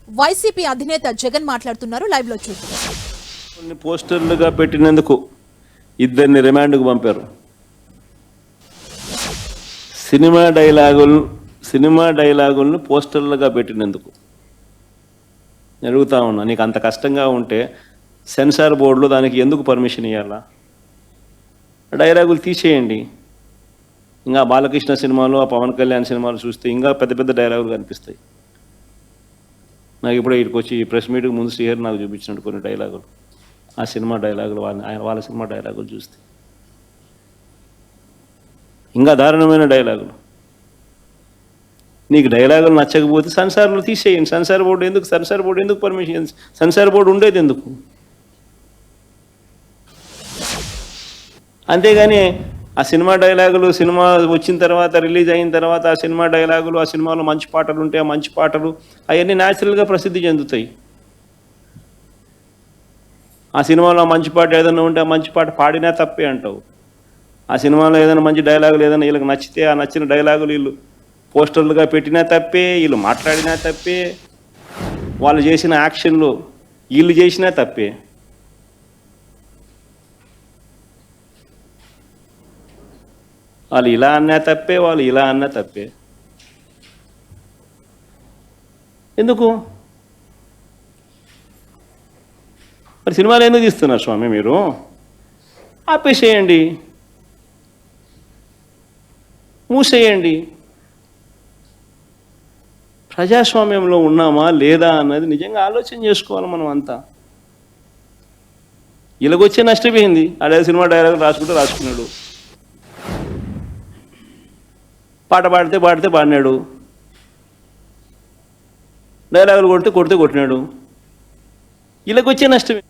YCP అధినేత జగన్ మాట్లాడుతున్నారు. Live లో చూద్దాం. కొన్ని పోస్టర్లుగా పెట్టినందుకు ఇద్దరిని రిమాండ్కు పంపారు. సినిమా డైలాగులను పోస్టర్లుగా పెట్టినందుకు అడుగుతా ఉన్నా, నీకు అంత కష్టంగా ఉంటే సెన్సార్ బోర్డులో దానికి ఎందుకు పర్మిషన్ ఇవ్వాలా? డైలాగులు తీసేయండి. ఇంకా బాలకృష్ణ సినిమాలు, ఆ పవన్ కళ్యాణ్ సినిమాలు చూస్తే ఇంకా పెద్ద పెద్ద డైలాగులు కనిపిస్తాయి. నాకు ఇప్పుడే ఇక్కడికి వచ్చి ప్రెస్ మీట్కి ముందు శ్రీహరి నాకు చూపించినట్టు కొన్ని డైలాగులు, ఆ సినిమా డైలాగులు, వాళ్ళ సినిమా డైలాగులు చూస్తే ఇంకా దారుణమైన డైలాగులు. నీకు డైలాగులు నచ్చకపోతే సెన్సార్లు తీసేయండి. సెన్సార్ బోర్డు ఎందుకు పర్మిషన్? సెన్సార్ బోర్డు ఉండేది ఎందుకు? అంతేగాని ఆ సినిమా డైలాగులు, సినిమా వచ్చిన తర్వాత, రిలీజ్ అయిన తర్వాత ఆ సినిమా డైలాగులు, ఆ సినిమాలో మంచి పాటలు ఉంటే ఆ మంచి పాటలు అవన్నీ న్యాచురల్గా ప్రసిద్ధి చెందుతాయి. ఆ సినిమాలో మంచి పాట ఏదైనా ఉంటే ఆ మంచి పాట పాడినా తప్పే అంటావు. ఆ సినిమాలో ఏదైనా మంచి డైలాగులు ఏదైనా వీళ్ళకి నచ్చితే ఆ నచ్చిన డైలాగులు వీళ్ళు పోస్టర్లుగా పెట్టినా తప్పే, వీళ్ళు మాట్లాడినా తప్పే, వాళ్ళు చేసిన యాక్షన్లు వీళ్ళు చేసినా తప్పే. వాళ్ళు ఇలా అన్నా తప్పే, వాళ్ళు ఇలా అన్నా తప్పే. ఎందుకు మరి సినిమాలు ఎందుకు తీస్తున్నారు స్వామి? మీరు ఆపేసేయండి, మూసేయండి. ప్రజాస్వామ్యంలో ఉన్నామా లేదా అన్నది నిజంగా ఆలోచన చేసుకోవాలి మనం అంతా. ఇలాగొచ్చే నష్టపోయింది. అదే సినిమా డైలాగ్ రాసుకున్నాడు, పాట పాడితే పాడినాడు, డైలాగులు కొడితే కొట్టినాడు. ఇలాగొచ్చే నష్టమే.